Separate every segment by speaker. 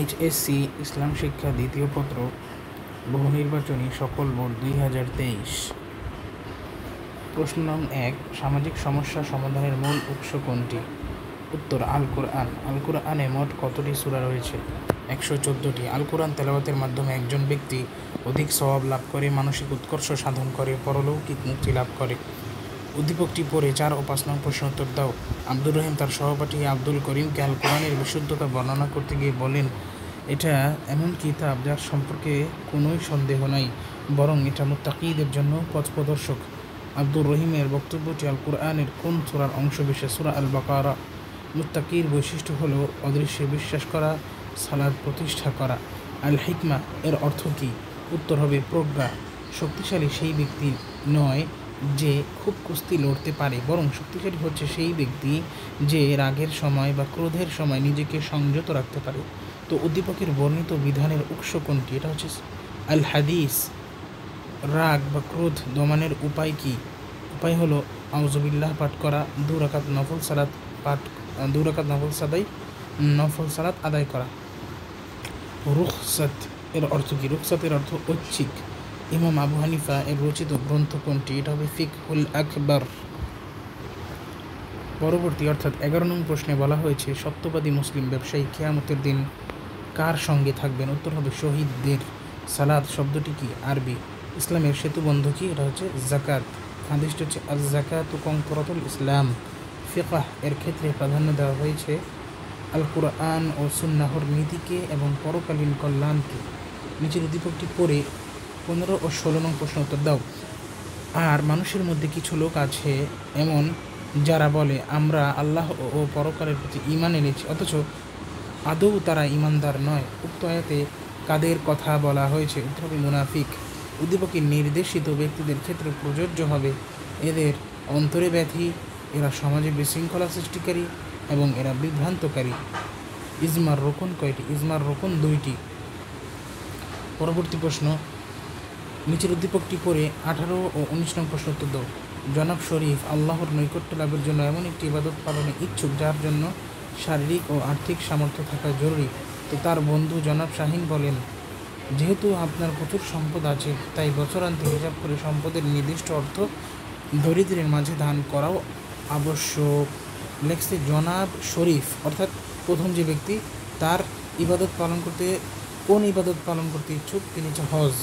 Speaker 1: HSC ইসলাম শিক্ষা দ্বিতীয় পত্র বহু নির্বাচনী সকল বোর্ড 2023। প্রশ্ন নং 1, সামাজিক সমস্যা সমাধানের মূল উৎস কোনটি? উত্তর, আল কোরআন। আল কোরআনে মোট কতটি সূরা রয়েছে? 114টি। আল কোরআন তেলাওয়াতের মাধ্যমে একজন ব্যক্তি অধিক সওয়াব লাভ করে, মানসিক উৎকর্ষ সাধন করে, পরলৌকিক মুক্তি লাভ করে। উদ্দীপকটি পড়ে 4 ও 5 নং প্রশ্ন উত্তর দাও। আব্দুর রহিম তার সহপাঠী আব্দুল করিমকে আল কোরআনের বিশুদ্ধতা বর্ণনা করতে গিয়ে বলেন, এটা এমন কিতাব যার সম্পর্কে কোনোই সন্দেহ নাই, বরং এটা মুত্তাকিদের জন্য পথ প্রদর্শক। আব্দুর রহিমের বক্তব্যটি আল কোরআনের কোন সূরার অংশ বিশেষ? সূরা আল বাকারা। মুত্তাকির বৈশিষ্ট্য হলো অদৃশ্যে বিশ্বাস করা, সালাত প্রতিষ্ঠা করা। আল হিকমা এর অর্থ কী? উত্তর হবে প্রজ্ঞা। শক্তিশালী সেই ব্যক্তি নয় যে খুব কুস্তি লড়তে পারে, বরং শক্তিশালী হচ্ছে সেই ব্যক্তি যে রাগের সময় বা ক্রোধের সময় নিজেকে সংযত রাখতে পারে। তো উদ্দীপকের বর্ণিত বিধানের উৎস কোনটি? এটা হচ্ছে আল হাদিস। রাগ বা ক্রোধ দমনের উপায় কি? উপায় হলো আউযুবিল্লাহ পাঠ করা, 2 রাকাত নফল সালাত আদায় করা। রুখসাত এর অর্থ কি? রুখসাত এর অর্থ ঐচ্ছিক। ইমাম আবু হানিফা এর রচিত গ্রন্থ কোনটি? এটা হবে ফিকহুল আকবর। পরবর্তী অর্থাৎ 11 নং প্রশ্নে বলা হয়েছে, সত্যবাদী মুসলিম ব্যবসায়ী কিয়ামতের দিন কার সঙ্গে থাকবেন? উত্তর হবে শহীদদের। সালাত শব্দটি কি? আরবি। ইসলামের সেতুবন্ধ কি? এটা হচ্ছে জাকাত। হাদিসটি হচ্ছে আজ জাকাতু কঙ্করাতুল ইসলাম। ফিকহ এর ক্ষেত্রে প্রাধান্য দেওয়া হয়েছে আল কুরআন ও সুন্নাহর নীতিকে এবং পরকালীন কল্যাণকে। নিচের উদ্দীপকটি পড়ে 15 ও 16 নং প্রশ্ন উত্তর দাও। আর মানুষের মধ্যে কিছু লোক আছে এমন যারা বলে, আমরা আল্লাহ ও পরকালের প্রতি ঈমান এনেছি, অথচ আদৌ তারা ঈমানদার নয়। উক্ত আয়াতে কাদের কথা বলা হয়েছে? উত্তর হবে মুনাফিক। উদ্দীপকের নির্দেশিত ব্যক্তিদের ক্ষেত্রে প্রযোজ্য হবে, এদের অন্তরে ব্যাধি, এরা সমাজে বিশৃঙ্খলা সৃষ্টিকারী এবং এরা বিভ্রান্তকারী। ইজমার রোকন কয়টি? ইজমার রোকন 2টি। পরবর্তী প্রশ্ন, নিচের উদ্দীপকটি পড়ে 18 ও 19 নং প্রশ্ন উত্তর দাও। জনাব শরীফ আল্লাহর নৈকট্য লাভের জন্য এমন একটি ইবাদত পালনে ইচ্ছুক যার জন্য শারীরিক ও আর্থিক সামর্থ্য থাকা জরুরি। তো তার বন্ধু জনাব শাহিন বলেন, যেহেতু আপনার প্রচুর সম্পদ আছে, তাই বছরান্তে হিসাব করে সম্পদের নির্দিষ্ট অর্থ দরিদ্রের মাঝে দান করাও আবশ্যক। লেখছে জনাব শরীফ, অর্থাৎ প্রথম যে ব্যক্তি তার কোন ইবাদত পালন করতে ইচ্ছুক তিনি হচ্ছে হজ,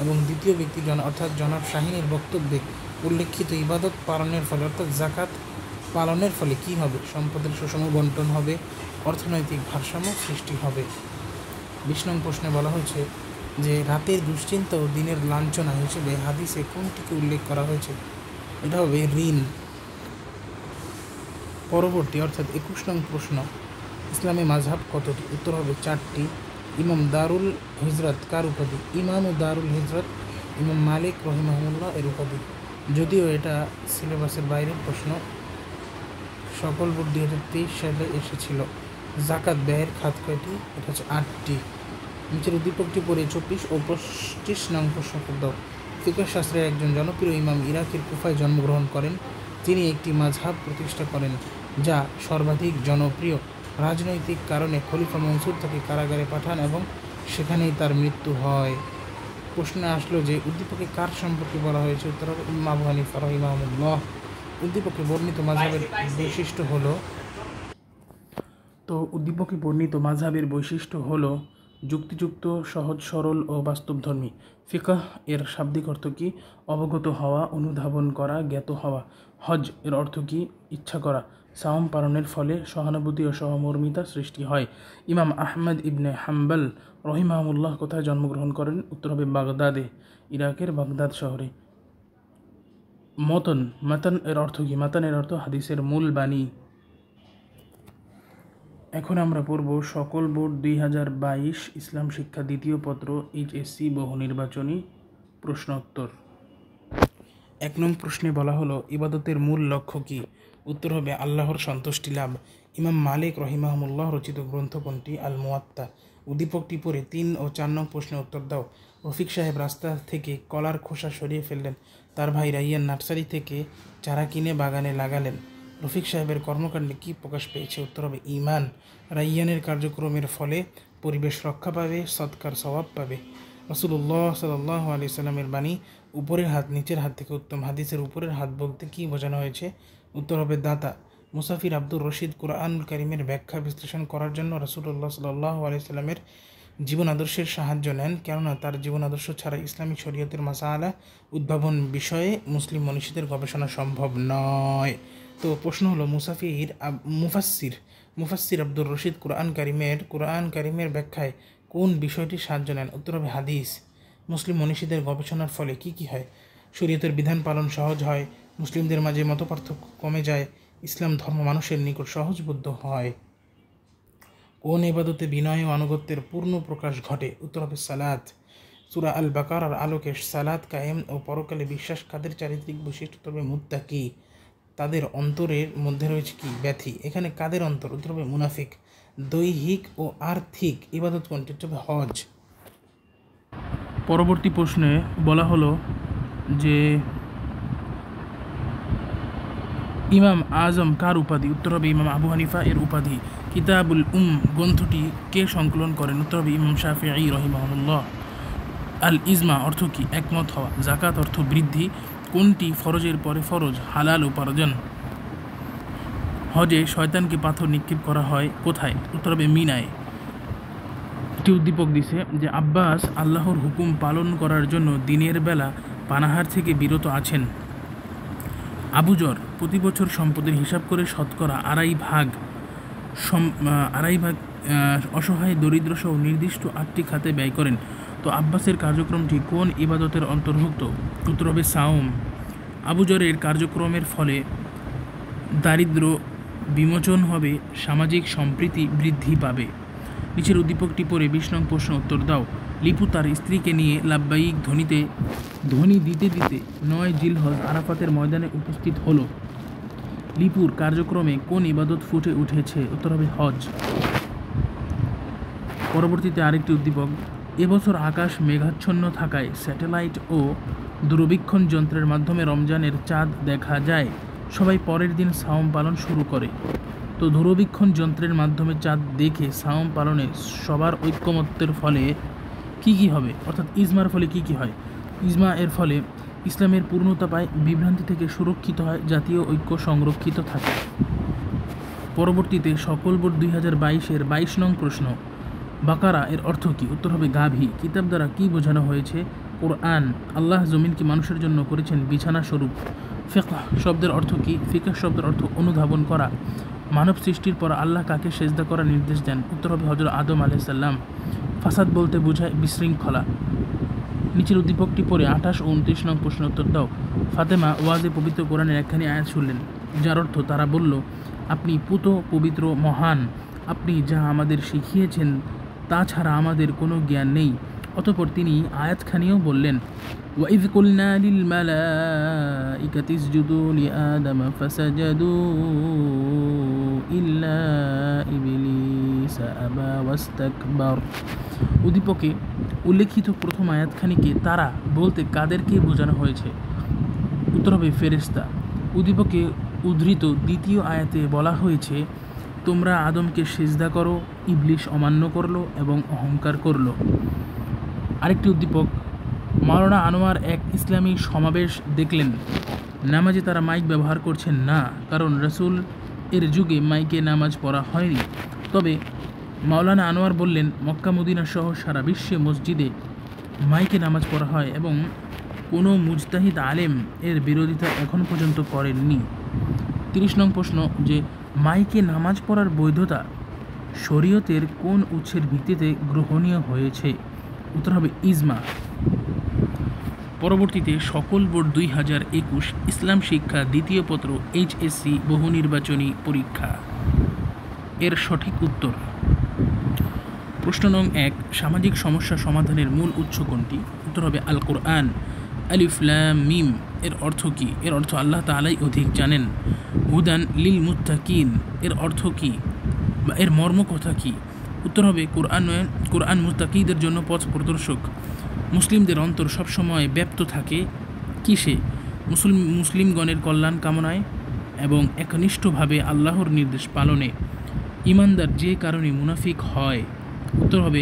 Speaker 1: এবং দ্বিতীয় ব্যক্তি অর্থাৎ জনাব শাহিনের বক্তব্যে উল্লেখিত ইবাদত পালনের ফলে অর্থাৎ জাকাত পালনের ফলে কি হবে? সম্পদের সুষম বন্টন হবে, অর্থনৈতিক ভারসাম্য সৃষ্টি হবে। 20 নং প্রশ্নে বলা হয়েছে যে রাতের দুশ্চিন্তা ও দিনের লাঞ্ছনা হিসেবে হাদিসে কোনটিকে উল্লেখ করা হয়েছে? এটা হবে ঋণ। পরবর্তী অর্থাৎ 21 নং প্রশ্ন, ইসলামে মাযহাব কতটি? উত্তর হবে 4টি। ইমাম দারুল হিজরত কার উপাধি? ইমাম দারুল হিজরত ইমাম মালিক রহিমাহুল্লাহ এর উপাধি। যদিও এটা সিলেবাসের বাইরের প্রশ্ন, সকল বোর্ড 2023 সালে এসেছিল। জাকাত ব্যয়ের খাত কয়টি? এটা হচ্ছে 8টি। নিচের উদ্দীপকটি পড়ে 24 ও 25 নং প্রশ্ন দাও। ফিকহ শাস্ত্রের একজন জনপ্রিয় ইমাম ইরাকের কুফায় জন্মগ্রহণ করেন। তিনি একটি মাযহাব প্রতিষ্ঠা করেন যা সর্বাধিক জনপ্রিয়। রাজনৈতিক কারণে খলিফা মনসুর তাকে কারাগারে পাঠান এবং সেখানেই তার মৃত্যু হয়। প্রশ্নে আসলো যে উদ্দীপকে কার সম্পর্কে বলা হয়েছে? উত্তর হবে ইমাম আবু হানিফা রাহিমাহুল্লাহ। উদ্দীপকে বর্ণিত মাযহাবের বৈশিষ্ট্য হলো যুক্তিযুক্ত, সহজ সরল ও বাস্তবধর্মী। ফিকহ এর শাব্দিক অর্থ কি? অবগত হওয়া, অনুধাবন করা, জ্ঞাত হওয়া। হজ এর অর্থ কি? ইচ্ছা করা। সাওম পালনের ফলে সহানুভূতি ও সহমর্মিতা সৃষ্টি হয়। ইমাম আহমদ ইবনে হাম্বল রহিমাহুল্লাহ কোথায় জন্মগ্রহণ করেন? উত্তর হবে বাগদাদে, ইরাকের বাগদাদ শহরে। মাতন এর অর্থ কি? মাতন এর অর্থ হাদিসের মূল বাণী। এখন আমরা পড়ব সকল বোর্ড 2022 ইসলাম শিক্ষা দ্বিতীয় পত্র এইচএসসি বহু নির্বাচনী প্রশ্ন উত্তর। 1 নং প্রশ্নে বলা হলো, ইবাদতের মূল লক্ষ্য কি? উত্তর হবে আল্লাহর সন্তুষ্টি লাভ। ইমাম মালিক রহিমাহুল্লাহ রচিত গ্রন্থ কোনটি? আল মুয়াত্তা। উদ্দীপকটি পড়ে 3 ও 4 নং প্রশ্নের উত্তর দাও। রফিক সাহেব রাস্তা থেকে কলার খোসা সরিয়ে ফেললেন। তার ভাই রাইয়ান নার্সারি থেকে চারা কিনে বাগানে লাগালেন। রফিক সাহেবের কর্মকাণ্ডে কি প্রকাশ পেয়েছে? উত্তর হবে ঈমান। রাইয়ানের কার্যক্রমের ফলে পরিবেশ রক্ষা পাবে, সৎকার সওয়াব পাবে। রাসূলুল্লাহ সাল্লাল্লাহু আলাইহি সাল্লামের বাণী, উপরের হাত নিচের হাত থেকে উত্তম। হাদিসের উপরের হাত বলতে কী বোঝানো হয়েছে? উত্তর হবে দাতা। মুসাফির আব্দুর রশিদ কুরআনুল কারীমের ব্যাখ্যা বিশ্লেষণ করার জন্য রাসূলুল্লাহ সাল্লাল্লাহু আলাইহি সাল্লামের জীবন আদর্শের সাহায্য নেন, কেননা তার জীবন আদর্শ ছাড়া ইসলামিক শরীয়তের মাসালা উদ্ভাবন বিষয়ে মুসলিম মনীষীদের গবেষণা সম্ভব নয়। তো প্রশ্ন হলো, মুফাসসির আব্দুর রশিদ কুরআন কারীমের ব্যাখ্যায় কোন বিষয়টি সাহায্য নেন? উত্তর হবে হাদিস। মুসলিম মনীষীদের গবেষণার ফলে কি কি হয়? শরীয়তের বিধান পালন সহজ হয়, মুসলিমদের মাঝে মতপার্থক্য কমে যায়, ইসলাম ধর্ম মানুষের নিকট সহজবোধ্য হয়। কোন ইবাদতে বিনয় ও আনুগত্যের পূর্ণ প্রকাশ ঘটে? উত্তর হবে সালাত। সূরা আল বাকারার আলোকে সালাত কায়েম ও পরকালে বিশ্বাস কাদের চারিত্রিক বৈশিষ্ট্য? তবে মুত্তাকি। তাদের অন্তরের মধ্যে রয়েছে কি? ব্যাথি। এখানে কাদের অন্তর? উত্তর হবে মুনাফিক। দৈহিক ও আর্থিক ইবাদত কোনটি? হবে হজ। পরবর্তী প্রশ্নে বলা হলো যে ইমাম আজম কার উপাধি? উত্তর হবে ইমাম আবু হানিফা এর উপাধি। কিতাবুল গ্রন্থটি কে সংকলন করেন? উত্তর হবে ইমাম শাফিঈ রাহিমাহুল্লাহ। আল ইজমা অর্থ কি? একমত হওয়া। জাকাত অর্থ বৃদ্ধি। কোনটি ফরজের পরে ফরজ? হালাল উপার্জন। হজে শয়তানকে পাথর নিক্ষেপ করা হয় কোথায়? উত্তর হবে মিনায়। একটি উদ্দীপক দিছে যে আব্বাস আল্লাহর হুকুম পালন করার জন্য দিনের বেলা পানাহার থেকে বিরত আছেন। আবুজর প্রতি বছর সম্পদের হিসাব করে শতকরা আড়াই ভাগ অসহায় দরিদ্র সহ নির্দিষ্ট 8টি খাতে ব্যয় করেন। তো আব্বাসের কার্যক্রমটি কোন ইবাদতের অন্তর্ভুক্ত? উত্তর হবে সাওম। আবুজরের কার্যক্রমের ফলে দারিদ্র বিমোচন হবে, সামাজিক সম্প্রীতি বৃদ্ধি পাবে। নিচের উদ্দীপকটি পড়ে 20 নং প্রশ্ন উত্তর দাও। লিপু তার স্ত্রীকে নিয়ে লাব্বাইক ধ্বনি দিতে দিতে 9 জিলহজ আরাফাতের ময়দানে উপস্থিত হলো। লিপুর কার্যক্রমে কোন ইবাদত ফুটে উঠেছে? উত্তর হবে হজ। পরবর্তীতে আরেকটি উদ্দীপক, এবছর আকাশ মেঘাচ্ছন্ন থাকায় স্যাটেলাইট ও দূরবীক্ষণ যন্ত্রের মাধ্যমে রমজানের চাঁদ দেখা যায়। সবাই পরের দিন সাওম পালন শুরু করে। তো দূরবীক্ষণ যন্ত্রের মাধ্যমে চাঁদ দেখে সাওম পালনে সবার ঐক্যমত্যের ফলে কি কি হবে? অর্থাৎ ইজমার ফলে কি কি হয়? ইজমা এর ফলে ইসলামের পূর্ণতা পায়, বিভ্রান্তি থেকে সুরক্ষিত হয়, জাতীয় ঐক্য সংরক্ষিত থাকে। পরবর্তীতে সকল বোর্ড 2022-এর 22 নং প্রশ্ন, বাকারা এর অর্থ কি? উত্তর হবে গাভী। কিতাব দ্বারা কি বোঝানো হয়েছে? কোরআন। আল্লাহ জমিনকে মানুষের জন্য করেছেন বিছানা স্বরূপ। ফিকহ শব্দের অর্থ কি? ফিকহ শব্দের অর্থ অনুধাবন করা। মানব সৃষ্টির পর আল্লাহ কাকে সেজদা করার নির্দেশ দেন? উত্তর হবে হযরত আদম আলাইহিস সালাম। ফাসাদ বলতে বোঝায় বিশৃঙ্খলা। নিচের উদ্দীপকটি পড়ে 28 ও 29 নং প্রশ্ন উত্তর দাও। ফাতেমা ওয়াজে পবিত্র কোরআনের একখানি আয়াত শুনলেন, যার অর্থ তারা বলল, আপনি পুত পবিত্র মহান, আপনি যা আমাদের শিখিয়েছেন তা ছাড়া আমাদের কোনো জ্ঞান নেই। অতঃপর তিনি আয়াতখানিও বললেন, ওয়াইয কুলনা লিল মালাইকাতি ইসজুদু লিআদম ফাসাজাদু ইল্লা ইবলিস আবা ওয়াস্তাকবার। উদ্দীপকে উল্লেখিত প্রথম আয়াতখানিকে তারা বলতে কাদেরকে বোঝানো হয়েছে? উত্তর হবে ফেরেশতা। উদ্দীপকে উদ্ধৃত দ্বিতীয় আয়াতে বলা হয়েছে, তোমরা আদমকে সিজদা করো, ইবলিস অমান্য করলো এবং অহংকার করলো। আরেকটি উদ্দীপক, মাওলানা আনোয়ার এক ইসলামী সমাবেশ দেখলেন। নামাজে তারা মাইক ব্যবহার করছেন না, কারণ রাসূল এর যুগে মাইকে নামাজ পড়া হয়নি। তবে মাওলানা আনোয়ার বললেন, মক্কা মদিনা সহ সারা বিশ্বে মসজিদে মাইকে নামাজ পড়া হয় এবং কোনো মুজতাহিদ আলেম এর বিরোধিতা এখন পর্যন্ত করেননি। 30 নং প্রশ্ন, যে মাইকে নামাজ পড়ার বৈধতা শরীয়তের কোন উৎসের ভিত্তিতে গ্রহণীয় হয়েছে? উত্তর হবে ইজমা। পরবর্তীতে সকল বোর্ড 2021 ইসলাম শিক্ষা দ্বিতীয় পত্র HSC বহু নির্বাচনী পরীক্ষা এর সঠিক উত্তর। প্রশ্ন নং 1, সামাজিক সমস্যা সমাধানের মূল উৎস কোনটি? উত্তর হবে আল কোরআন। আলিফ লাম মিম এর অর্থ কি? এর অর্থ আল্লাহ তাআলাই অধিক জানেন। হুদান লিল মুত্তাকিন এর অর্থ কি বা এর মর্ম কথা কি? উত্তর হবে কোরআন মুত্তাকিদের জন্য পথ প্রদর্শক। মুসলিমদের অন্তর সবসময় ব্যাপ্ত থাকে কিসে? মুসলিমগণের কল্যাণ কামনায় এবং একনিষ্ঠভাবে আল্লাহর নির্দেশ পালনে। ইমানদার যে কারণে মুনাফিক হয়, উত্তর হবে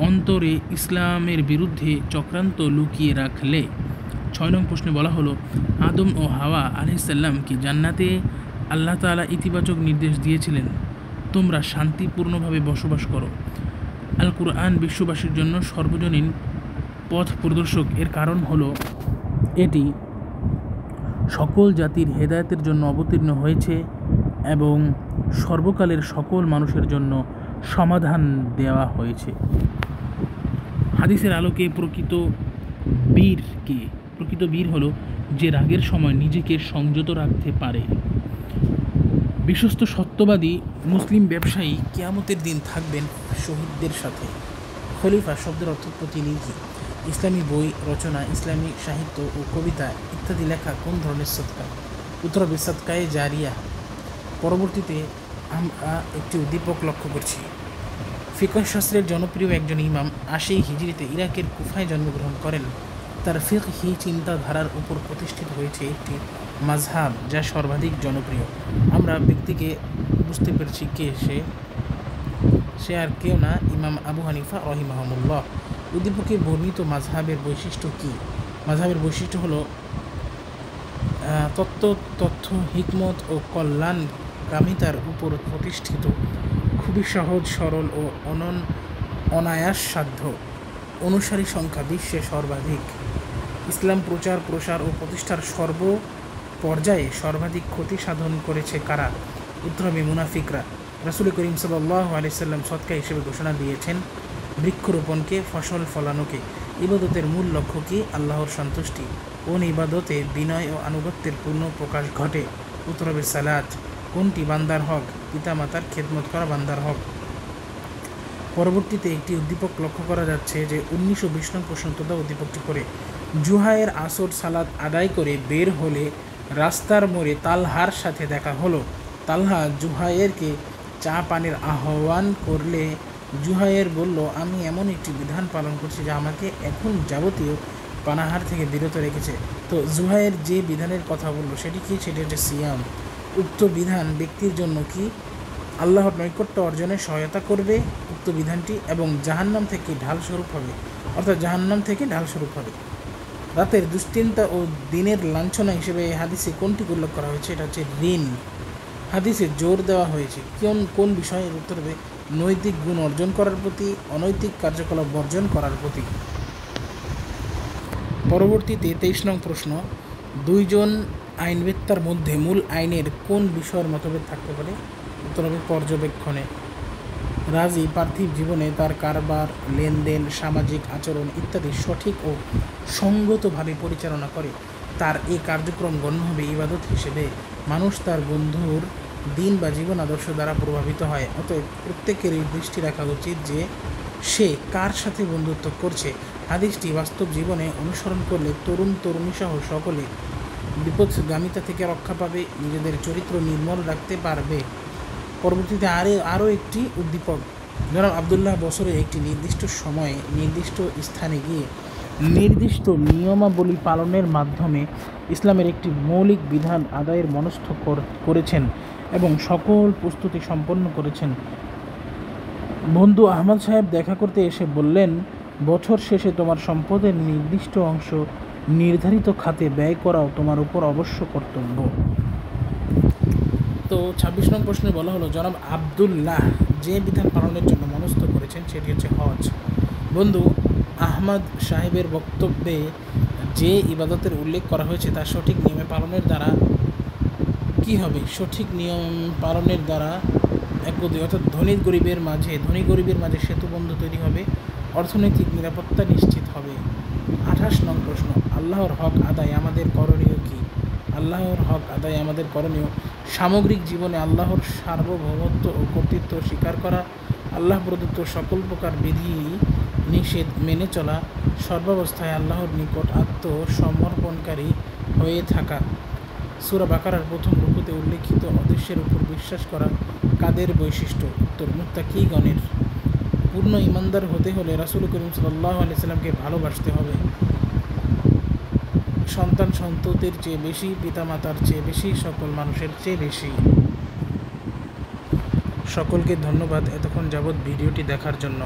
Speaker 1: অন্তরে ইসলামের বিরুদ্ধে চক্রান্ত লুকিয়ে রাখলে। 6 নং প্রশ্নে বলা হলো আদম ও হাওয়া আলাইহিসসালামকে জান্নাতে আল্লাহ তাআলা ইতিবাচক নির্দেশ দিয়েছিলেন, তোমরা শান্তিপূর্ণভাবে বসবাস করো। আল কুরআন বিশ্ববাসীর জন্য সর্বজনীন পথ প্রদর্শক। এর কারণ হলো এটি সকল জাতির হেদায়েতের জন্য অবতীর্ণ হয়েছে এবং সর্বকালের সকল মানুষের জন্য সমাধান দেওয়া হয়েছে। হাদিসের আলোকে প্রকৃত বীর হলো যে রাগের সময় নিজেকে সংযত রাখতে পারে। বিশ্বস্ত সত্যবাদী মুসলিম ব্যবসায়ী কিয়ামতের দিন থাকবেন শহীদদের সাথে। খলিফা শব্দের অর্থ প্রতিনিধি। ইসলামী বই রচনা, ইসলামী সাহিত্য ও কবিতা ইত্যাদি লেখা কোন ধরনের সদকা? উত্তর হবে সদকায়ে জারিয়া। পরবর্তীতে আমরা একটি উদ্দীপক লক্ষ্য করছি। ফিকহ শাস্ত্রের জনপ্রিয় একজন ইমাম 80 হিজরিতে ইরাকের কুফায় জন্মগ্রহণ করেন। তার ফিকহি চিন্তাধারার উপর প্রতিষ্ঠিত হয়েছে একটি মাযহাব যা সর্বাধিক জনপ্রিয়। আমরা ব্যক্তিকে বুঝতে পেরেছি কে সে আর কেউ না, ইমাম আবু হানিফা রাহিমাহুল্লাহ। উদ্দীপকে বর্ণিত মাযহাবের বৈশিষ্ট্য কী? মাযহাবের বৈশিষ্ট্য হলো তথ্য, হিকমত ও কল্যাণকামিতার উপর প্রতিষ্ঠিত, খুবই সহজ সরল ও অনায়াস সাধ্য, অনুসারী সংখ্যা বিশ্বে সর্বাধিক। ইসলাম প্রচার প্রসার ও প্রতিষ্ঠার সর্বপর্যায়ে সর্বাধিক ক্ষতি সাধন করেছে কারা? উত্তর হবে মুনাফিকরা। রাসূল করিম সাল্লাল্লাহু আলাইহি সাল্লাম সদকা হিসেবে ঘোষণা দিয়েছেন বৃক্ষরোপণকে, ফসল ফলানোকে। ইবাদতের মূল লক্ষ্য কি? আল্লাহর সন্তুষ্টি। কোন ইবাদতে বিনয় ও আনুগত্যের পূর্ণ প্রকাশ ঘটে? উত্তর হবে সালাত। কোনটি বান্দার হক? পিতামাতার খেদমত করা বান্দার হক। পরবর্তীতে একটি উদ্দীপক লক্ষ্য করা যাচ্ছে যে 1920 নং প্রশ্ন তথা উদ্দীপকটি করে জুহায়ের আসর সালাত আদায় করে বের হলে রাস্তার মোড়ে তালহার সাথে দেখা হলো। তালহা জুহায়েরকে চা পানের আহ্বান করলে জুহায়ের বলল, আমি এমন একটি বিধান পালন করছি যা আমাকে এখন যাবতীয় পানাহার থেকে বিরত রেখেছে। তো জুহায়ের যে বিধানের কথা বললো সেটি কি? সেটি হচ্ছে সিয়াম। উক্ত বিধান ব্যক্তির জন্য কি? আল্লাহর নৈকট্য অর্জনে সহায়তা করবে উক্ত বিধানটি এবং জাহান্নাম থেকে ঢাল স্বরূপ হবে, অর্থাৎ জাহান্নাম থেকে ঢাল স্বরূপ হবে। রাতের দুশ্চিন্তা ও দিনের লাঞ্ছনা হিসেবে হাদিসে কোনটি উল্লেখ করা হয়েছে? এটা হচ্ছে ঋণ। হাদিসে জোর দেওয়া হয়েছে কোন বিষয়ের? উত্তর হবে নৈতিক গুণ অর্জন করার প্রতি, অনৈতিক কার্যকলাপ বর্জন করার প্রতি। পরবর্তীতে 23 নং প্রশ্ন, দুইজন আইনবেত্তার মধ্যে মূল আইনের কোন বিষয়ের মতভেদ থাকতে পারে? উত্তর হবে পর্যবেক্ষণে। রাজী পার্থিব জীবনে তার কারবার, লেনদেন, সামাজিক আচরণ ইত্যাদি সঠিক ও সঙ্গতভাবে পরিচালনা করে। তার এই কার্যক্রম গণ্য হবে ইবাদত হিসেবে। মানুষ তার বন্ধুর দিন বা জীবন আদর্শ দ্বারা প্রভাবিত হয়। অতএব প্রত্যেকেরই দৃষ্টি রাখা উচিত যে সে কার সাথে বন্ধুত্ব করছে। হাদিসটি বাস্তব জীবনে অনুসরণ করলে তরুণ তরুণীসহ সকলে বিপদগামিতা থেকে রক্ষা পাবে, নিজেদের চরিত্র নির্মল রাখতে পারবে। পরবর্তীতে আরও একটি উদ্দীপক, জনাব আবদুল্লাহ বছরে একটি নির্দিষ্ট সময়ে নির্দিষ্ট স্থানে গিয়ে নির্দিষ্ট নিয়মাবলী পালনের মাধ্যমে ইসলামের একটি মৌলিক বিধান আদায়ের মনস্থ করেছেন এবং সকল প্রস্তুতি সম্পন্ন করেছেন। বন্ধু আহমদ সাহেব দেখা করতে এসে বললেন, বছর শেষে তোমার সম্পদের নির্দিষ্ট অংশ নির্ধারিত খাতে ব্যয় করাও তোমার উপর অবশ্য কর্তব্য। তো 26 নং প্রশ্নে বলা হলো জনাব আবদুল্লাহ যে বিধান পালনের জন্য মনস্থ করেছেন সেটি হচ্ছে হজ। বন্ধু আহমদ সাহেবের বক্তব্যে যে ইবাদতের উল্লেখ করা হয়েছে তা সঠিক নিয়মে পালনের দ্বারা কি হবে? সঠিক নিয়ম পালনের দ্বারা অর্থাৎ ধনী গরিবের মাঝে সেতুবন্ধ তৈরি হবে, অর্থনৈতিক নিরাপত্তা নিশ্চিত হবে। 28 নং প্রশ্ন, আল্লাহর হক আদায় আমাদের করণীয় কি? আল্লাহর হক আদায় আমাদের করণীয় সামগ্রিক জীবনে আল্লাহর সার্বভৌমত্ব ও কর্তৃত্ব স্বীকার করা, আল্লাহ প্রদত্ত সকল প্রকার বিধি নিষেধ মেনে চলা, সর্বাবস্থায় আল্লাহর নিকট আত্মসমর্পণকারী হয়ে থাকা। সূরা বাকারার প্রথম রুকুতে উল্লেখিত উদ্দেশ্যের উপর বিশ্বাস করা কাদের বৈশিষ্ট্য? উত্তর মুত্তাকিগণের। পূর্ণ ইমানদার হতে হলে রাসূল করিম সাল্লাল্লাহু আলাইহি সাল্লামকে ভালোবাসতে হবে, সন্ততির চেয়ে বেশি, পিতামাতার চেয়ে বেশি, সকল মানুষের চেয়ে বেশি। সকলকে ধন্যবাদ এতক্ষণ যাবৎ ভিডিওটি দেখার জন্য।